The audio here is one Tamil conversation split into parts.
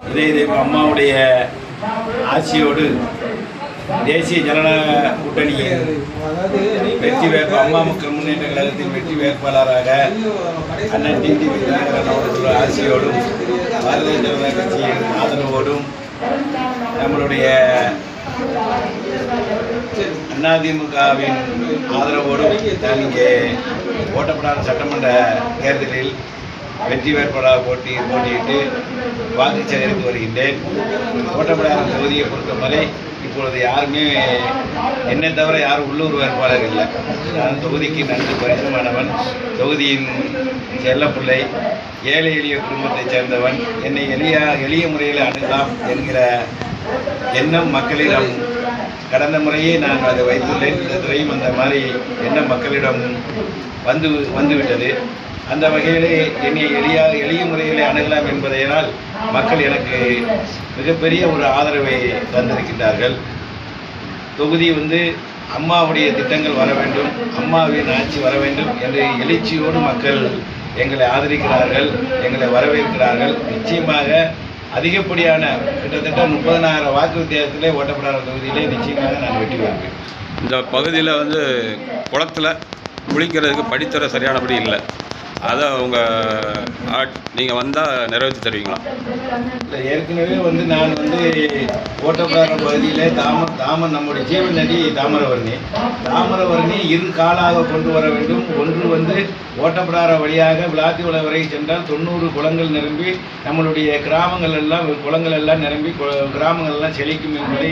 இதே அம்மாவுடைய ஆட்சியோடு தேசிய ஜனநாயக கூட்டணியின் வெற்றி வேட்பாளர் அம்மா மக்கள் முன்னேற்ற கழகத்தின் வெற்றி வேட்பாளராக அண்ணன் டிடிவி தினகரன் அவர்கள் ஆட்சியோடும் பாரதிய ஜனதா கட்சியின் ஆதரவோடும் நம்மளுடைய அதிமுகவின் ஆதரவோடும் நான் இங்கே ஓட்டப்படாத சட்டமன்ற தேர்தலில் வெற்றி வேட்பாளராக போட்டியிட்டு வாக்கு சேகரித்து வருகின்றேன். ஓட்டப்படாத தொகுதியை பொறுத்தவரை இப்பொழுது யாருமே என்னை தவிர யாரும் உள்ளூர் வேட்பாளர் இல்லை. நான் தொகுதிக்கு நன்கு பரிசமானவன், தொகுதியின் செல்லப்பிள்ளை, ஏழை எளிய குடும்பத்தைச் சேர்ந்தவன். என்னை எளிய முறையில் அணுகலாம் என்கிற எண்ணம் மக்களிடம் கடந்த முறையே நான் அதை வைத்துள்ளேன். இந்த துறையும் அந்த மாதிரி எண்ணம் மக்களிடம் வந்துவிட்டது. அந்த வகையிலே என்னை எளிய முறையில் அணுகலாம் என்பதையினால் மக்கள் எனக்கு மிகப்பெரிய ஒரு ஆதரவை தந்திருக்கின்றார்கள். தொகுதி அம்மாவுடைய திட்டங்கள் வர வேண்டும், அம்மாவின் ஆட்சி வர வேண்டும் என்று எழுச்சியோடு மக்கள் எங்களை ஆதரிக்கிறார்கள், எங்களை வரவேற்கிறார்கள். நிச்சயமாக அதிகப்படியான கிட்டத்தட்ட 30,000 வாக்கு வித்தியாசத்திலே ஓட்டப்படாத தொகுதியிலே நிச்சயமாக நான் வெற்றி பெறுவேன். இந்த பகுதியில் குளத்தில் குளிக்கிறதுக்கு படித்துறை சரியானபடி இல்லை. அதை நீங்கள் வந்தால் நிறைவேற்றி தருவீங்களா? இல்லை, ஏற்கனவே நான் ஓட்டப்படாத பகுதியிலே தாமர் நம்முடைய ஜீவன் நதி தாமிரபரணி இரு காலாக கொண்டு வர வேண்டும். ஒன்று ஓட்டப்படாத வழியாக விளாத்திவளை வரை சென்றால் 90 குளங்கள் நிரம்பி நம்மளுடைய குளங்கள் எல்லாம் நிரம்பி கிராமங்கள் எல்லாம் செழிக்கும் என்பதை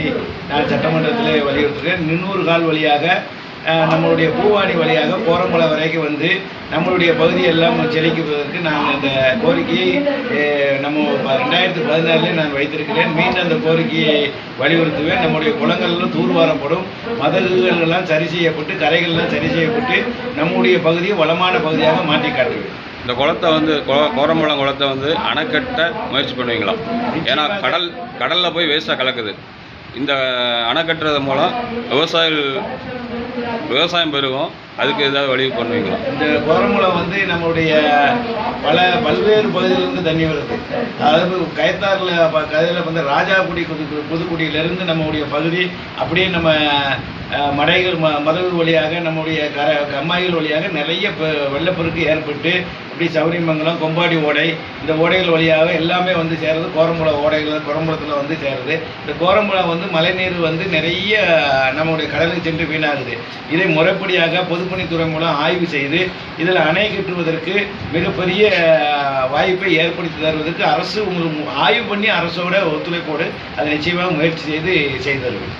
நான் சட்டமன்றத்திலே வலியுறுத்துகிறேன். 300 கால் வழியாக நம்மளுடைய பூவாடி வழியாக கோரமலை வரைக்கும் நம்மளுடைய பகுதியெல்லாம் செழிக்குவதற்கு நான் அந்த கோரிக்கையை நம்ம 2014 நான் வைத்திருக்கிறேன். மீண்டும் அந்த கோரிக்கையை வலியுறுத்துவேன். நம்முடைய குளங்கள்லாம் தூர்வாரப்படும், மதகுகள் எல்லாம் சரி செய்யப்பட்டு, கரைகள்லாம் சரி செய்யப்பட்டு நம்முடைய பகுதியை வளமான பகுதியாக மாற்றி காட்டுவேன். இந்த குளத்தை கோரமலம் குளத்தை அணைக்கட்ட முயற்சி பண்ணுவீங்களா? ஏன்னா கடலில் போய் வேஸ்ட்டாக கலக்குது. இந்த அணை கட்டுறது மூலம் விவசாயம் பெருகும். அதுக்கு ஏதாவது வழி பண்ணுவீங்களா? இந்த கோரமலம் நம்மளுடைய பல்வேறு பகுதியிலிருந்து தண்ணி வருது. அதாவது கயத்தாரில் ராஜாக்குடி புதுக்குடியிலிருந்து நம்முடைய பகுதி அப்படியே நம்ம மதகு வழியாக நம்முடைய கம்மாய்கள் வழியாக நிறைய வெள்ளப்பெருக்கு ஏற்பட்டு இப்படி சௌரியமங்கலம், கொம்பாடி ஓடை, இந்த ஓடைகள் வழியாக எல்லாமே சேருது. கோரமலம் குரம்பலத்தில் சேருது. இந்த கோரமலம் மழைநீர் நிறைய நம்முடைய கடலுக்கு சென்று வீணாகுது. இதை முறைப்படியாக பொதுப்பணித்துறை மூலம் ஆய்வு செய்து இதில் அணை கட்டுவதற்கு மிகப்பெரிய வாய்ப்பை ஏற்படுத்தி தருவதற்கு அரசு ஆய்வு பண்ணி அரசோட ஒத்துழைப்போடு அதை நிச்சயமாக முயற்சி செய்து தருவேன்.